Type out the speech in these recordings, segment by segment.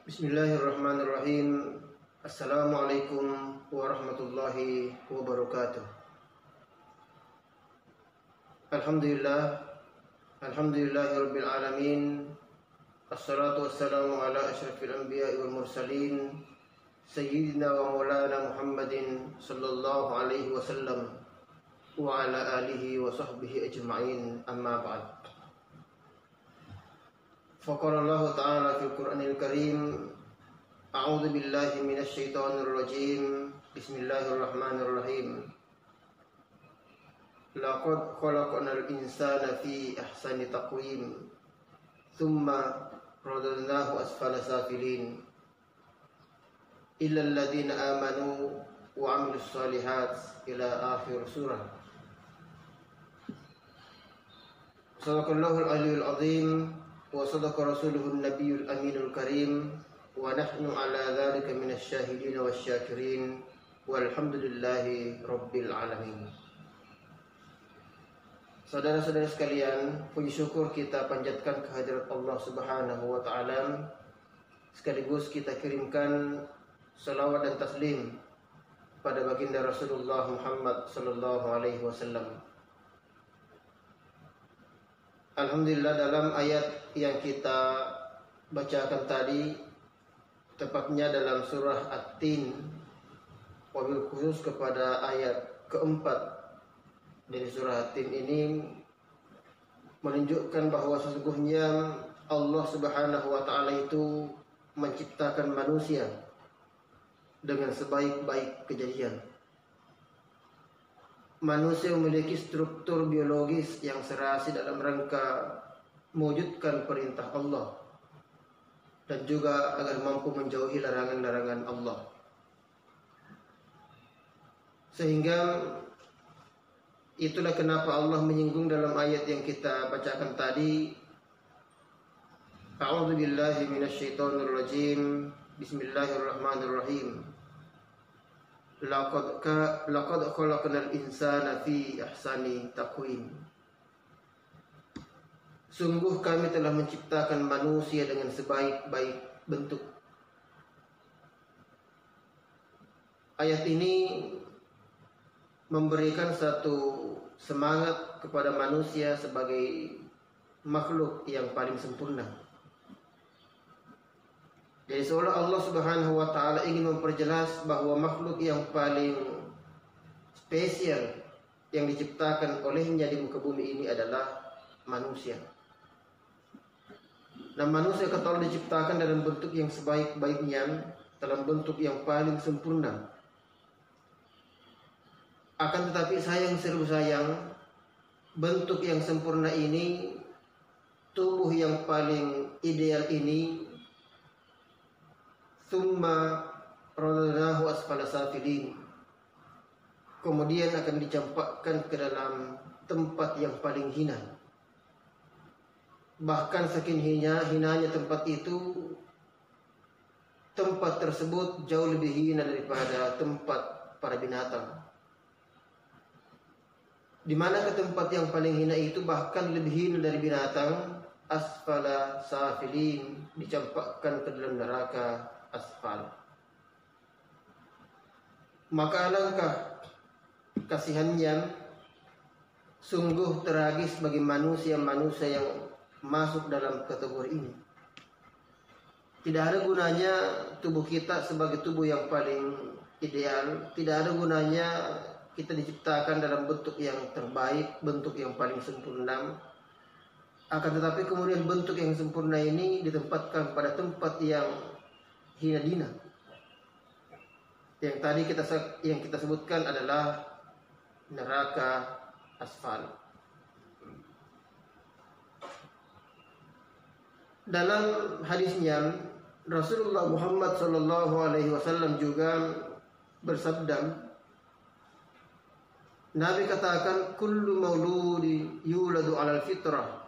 Bismillahirrahmanirrahim. Assalamualaikum warahmatullahi wabarakatuh. Alhamdulillahirabbil alamin. Assalatu wassalamu ala asyrafil anbiya'i wal mursalin sayyidina wa maulana Muhammadin sallallahu alaihi wasallam wa ala alihi wa sahbihi ajma'in, amma ba'd. Faqala Allah Ta'ala fil Qur'anil Karim, A'udzu billahi minasy syaithanir rajim. Bismillahirrahmanirrahim. Laqad khalaqnal insana fi ahsani taqwim, thumma radadnahu asfala safilin. Illal ladzina amanu wa 'amilus shalihat, ila akhir surah. Sadaqallahul aliyyul azim. Wa sadaqa rasuluhun nabiyul aminul karim. Wa nahnu ala dzalika minasy syahidin wasyakirin. Walhamdulillahi rabbil alamin. Saudara-saudara sekalian, puji syukur kita panjatkan kehadirat Allah Subhanahu wa taala. Sekaligus kita kirimkan salawat dan taslim pada baginda Rasulullah Muhammad sallallahu alaihi wasallam. Alhamdulillah, dalam ayat yang kita bacakan tadi, tepatnya dalam surah At-Tin, wabil khusus kepada ayat keempat dari surah At-Tin ini, menunjukkan bahwa sesungguhnya Allah Subhanahu wa taala itu menciptakan manusia dengan sebaik-baik kejadian. Manusia memiliki struktur biologis yang serasi dalam rangka mewujudkan perintah Allah dan juga agar mampu menjauhi larangan-larangan Allah. Sehingga itulah kenapa Allah menyinggung dalam ayat yang kita bacakan tadi, A'udzu billahi minasyaitonir rajim. Bismillahirrahmanirrahim. Laqad khalaqnal insana fi ahsani taqwim. Sungguh kami telah menciptakan manusia dengan sebaik-baik bentuk. Ayat ini memberikan satu semangat kepada manusia sebagai makhluk yang paling sempurna. Jadi seolah Allah Subhanahu wa taala ingin memperjelas bahwa makhluk yang paling spesial yang diciptakan olehnya di muka bumi ini adalah manusia. Nah, manusia kata Allah diciptakan dalam bentuk yang sebaik-baiknya, dalam bentuk yang paling sempurna. Akan tetapi sayang seru sayang, bentuk yang sempurna ini, tubuh yang paling ideal ini, Tsumma radadnahu asfala safilin, kemudian akan dicampakkan ke dalam tempat yang paling hina. Bahkan saking hinanya tempat itu, tempat tersebut jauh lebih hina daripada tempat para binatang. Di mana ke tempat yang paling hina itu bahkan lebih hina dari binatang, asfala safilin, dicampakkan ke dalam neraka asfal. Maka alangkah kasihannya, sungguh tragis bagi manusia-manusia yang masuk dalam kategori ini. Tidak ada gunanya tubuh kita sebagai tubuh yang paling ideal. Tidak ada gunanya kita diciptakan dalam bentuk yang terbaik, bentuk yang paling sempurna. Akan tetapi kemudian bentuk yang sempurna ini ditempatkan pada tempat yang hina dina. Yang tadi kita sebutkan adalah neraka asfal. Dalam hadisnya Rasulullah Muhammad sallallahu alaihi wasallam juga bersabda, Nabi katakan, kullu mauludi yuladu 'alal fitrah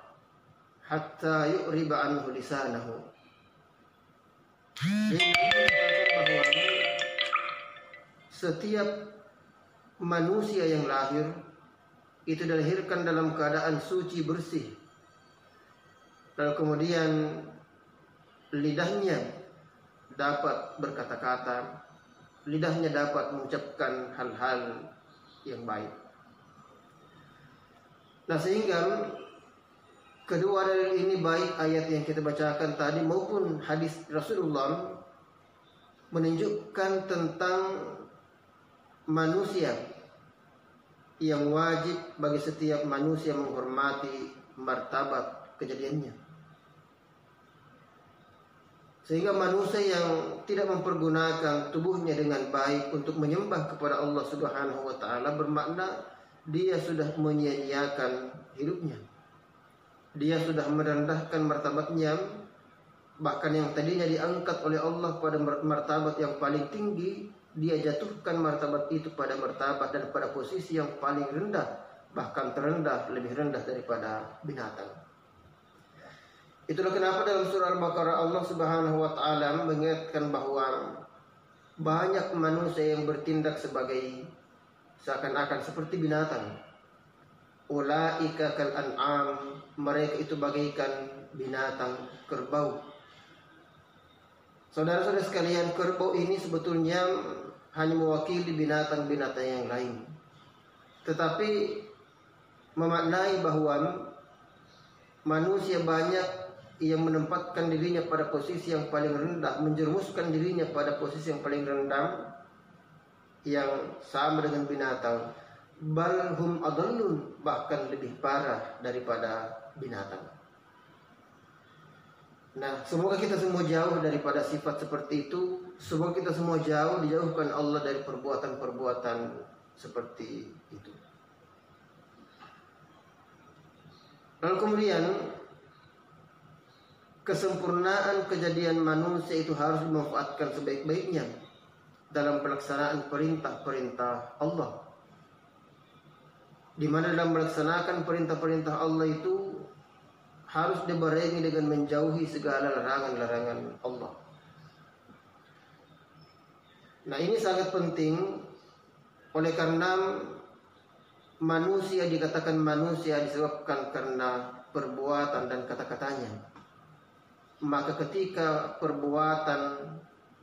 hatta yu'riba anhu lisanahu. Bahwa setiap manusia yang lahir itu dilahirkan dalam keadaan suci bersih, lalu kemudian lidahnya dapat berkata-kata, lidahnya dapat mengucapkan hal-hal yang baik. Nah, sehingga kedua dalil ini, baik ayat yang kita bacakan tadi maupun hadis Rasulullah, menunjukkan tentang manusia yang wajib bagi setiap manusia menghormati martabat kejadiannya. Sehingga manusia yang tidak mempergunakan tubuhnya dengan baik untuk menyembah kepada Allah Subhanahu wa taala, bermakna dia sudah menyia-nyiakan hidupnya. Dia sudah merendahkan martabatnya, bahkan yang tadinya diangkat oleh Allah pada martabat yang paling tinggi, dia jatuhkan martabat itu pada martabat dan pada posisi yang paling rendah, bahkan terendah, lebih rendah daripada binatang. Itulah kenapa dalam surah Al-Baqarah Allah Subhanahu wa taala mengingatkan bahwa banyak manusia yang bertindak sebagai seakan-akan seperti binatang. Ulaika kal an'am, mereka itu bagaikan binatang kerbau. Saudara-saudara sekalian, kerbau ini sebetulnya hanya mewakili binatang-binatang yang lain, tetapi memaknai bahwa manusia banyak yang menempatkan dirinya pada posisi yang paling rendah, menjerumuskan dirinya pada posisi yang paling rendah, yang sama dengan binatang. Bal hum adallun, bahkan lebih parah daripada binatang. Nah, semoga kita semua jauh daripada sifat seperti itu. Semoga kita semua jauh, dijauhkan Allah dari perbuatan-perbuatan seperti itu. Lalu kemudian, kesempurnaan kejadian manusia itu harus dimanfaatkan sebaik-baiknya dalam pelaksanaan perintah-perintah Allah. Di mana dalam melaksanakan perintah-perintah Allah itu harus dibarengi dengan menjauhi segala larangan-larangan Allah. Nah, ini sangat penting oleh karena manusia dikatakan manusia disebabkan karena perbuatan dan kata-katanya. Maka ketika perbuatan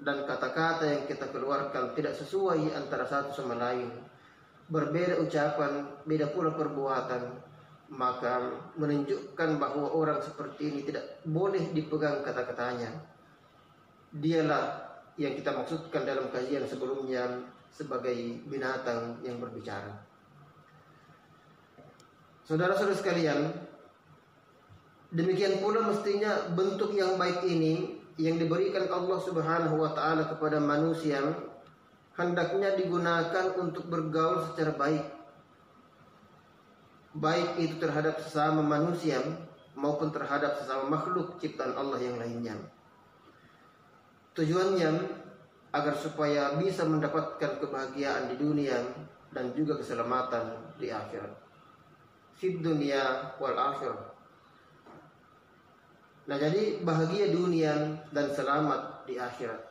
dan kata-kata yang kita keluarkan tidak sesuai antara satu sama lain, berbeda ucapan, beda pula perbuatan, maka menunjukkan bahwa orang seperti ini tidak boleh dipegang kata-katanya. Dialah yang kita maksudkan dalam kajian sebelumnya sebagai binatang yang berbicara. Saudara-saudara sekalian, demikian pula mestinya bentuk yang baik ini yang diberikan Allah Subhanahu wa taala kepada manusia hendaknya digunakan untuk bergaul secara baik. Baik itu terhadap sesama manusia maupun terhadap sesama makhluk ciptaan Allah yang lainnya. Tujuannya agar supaya bisa mendapatkan kebahagiaan di dunia dan juga keselamatan di akhirat. Fid dunya wal akhirah. Nah, jadi bahagia dunia dan selamat di akhirat.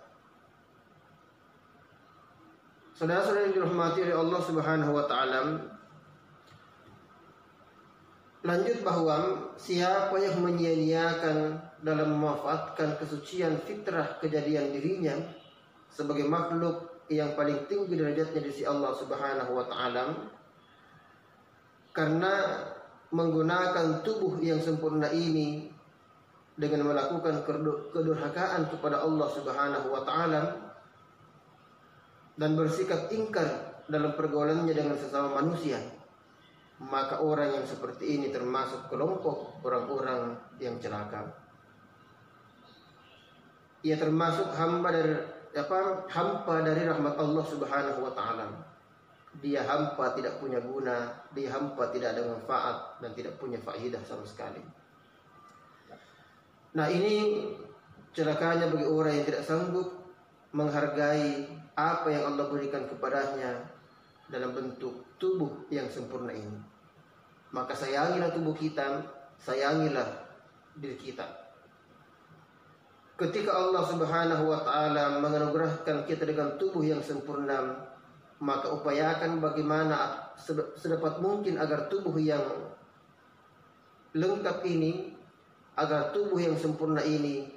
Saudara-saudara yang dirahmati oleh Allah Subhanahu wa taala, lanjut bahwa siapa yang menyia-nyiakan dalam memanfaatkan kesucian fitrah kejadian dirinya sebagai makhluk yang paling tinggi derajatnya di sisi Allah Subhanahu wa taala, karena menggunakan tubuh yang sempurna ini dengan melakukan kedurhakaan kepada Allah Subhanahu wa taala dan bersikap ingkar dalam pergaulannya dengan sesama manusia, maka orang yang seperti ini termasuk kelompok orang-orang yang celaka. Ia termasuk hampa dari rahmat Allah Subhanahu wa taala. Dia hampa, tidak punya guna, dia hampa, tidak ada manfaat dan tidak punya faedah sama sekali. Nah, ini celakanya bagi orang yang tidak sanggup menghargai apa yang Allah berikan kepadanya dalam bentuk tubuh yang sempurna ini. Maka sayangilah tubuh kita, sayangilah diri kita. Ketika Allah Subhanahu wa taala menganugerahkan kita dengan tubuh yang sempurna, maka upayakan bagaimana sedapat mungkin agar tubuh yang lengkap ini, agar tubuh yang sempurna ini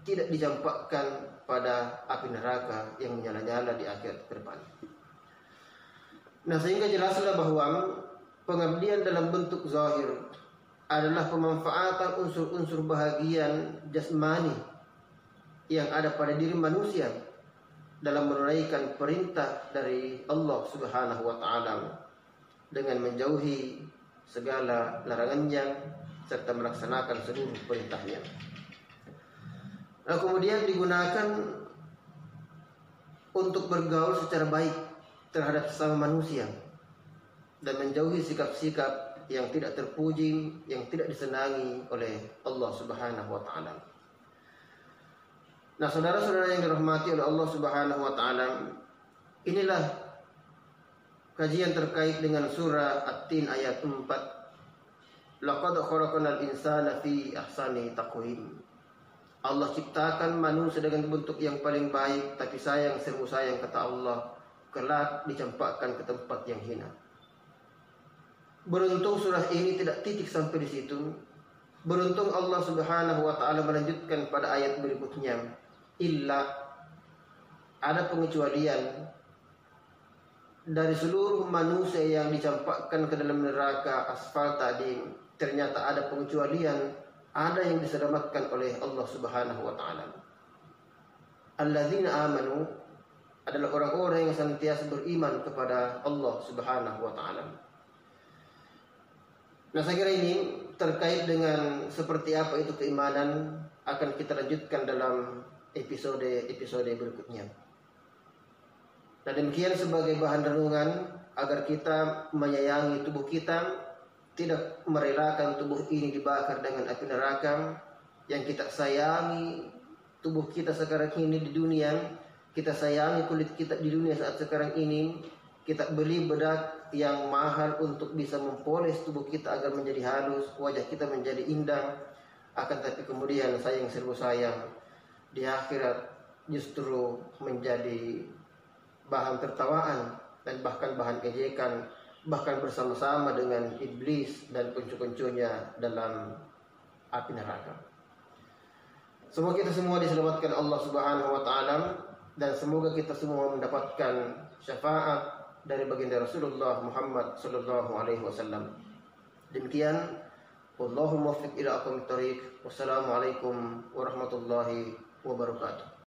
tidak dicampakkan pada api neraka yang menyala-nyala di akhir ke depan. Nah, sehingga jelaslah bahwa pengabdian dalam bentuk zahir adalah pemanfaatan unsur-unsur bahagian jasmani yang ada pada diri manusia dalam menunaikan perintah dari Allah Subhanahu wa taala dengan menjauhi segala larangannya serta melaksanakan seluruh perintahnya. Nah, kemudian digunakan untuk bergaul secara baik terhadap sesama manusia dan menjauhi sikap-sikap yang tidak terpuji, yang tidak disenangi oleh Allah Subhanahu wa taala. Nah, saudara-saudara yang dirahmati oleh Allah Subhanahu wa taala, inilah kajian terkait dengan surah At-Tin ayat 4. Laqad khalaqnal insana fi ahsani taqwim. Allah ciptakan manusia dengan bentuk yang paling baik, tapi sayang, sungguh sayang, kata Allah, kelak dicampakkan ke tempat yang hina. Beruntung surah ini tidak titik sampai di situ. Beruntung Allah Subhanahu wa taala melanjutkan pada ayat berikutnya, illa, ada pengecualian dari seluruh manusia yang dicampakkan ke dalam neraka asfal tadi. Ternyata ada pengecualian, ada yang diselamatkan oleh Allah Subhanahu wa taala. Alladzina amanu adalah orang-orang yang senantiasa beriman kepada Allah Subhanahu wa taala. Nah, saya kira ini terkait dengan seperti apa itu keimanan akan kita lanjutkan dalam episode berikutnya. Dan demikian sebagai bahan renungan agar kita menyayangi tubuh kita, tidak merelakan tubuh ini dibakar dengan api neraka. Yang kita sayangi tubuh kita sekarang ini di dunia, kita sayangi kulit kita di dunia saat sekarang ini, kita beli bedak yang mahal untuk bisa mempoles tubuh kita agar menjadi halus, wajah kita menjadi indah. Akan tapi kemudian sayang serbu sayang, di akhirat justru menjadi bahan tertawaan dan bahkan bahan ejekan, bahkan bersama-sama dengan iblis dan kuncu-kuncunya dalam api neraka. Semoga kita semua diselamatkan Allah Subhanahu wa taala, dan semoga kita semua mendapatkan syafaat dari baginda Rasulullah Muhammad sallallahu alaihi wasallam. Demikian, wallahu muwaffiq ila aqwamit thoriq. Wassalamualaikum warahmatullahi wabarakatuh.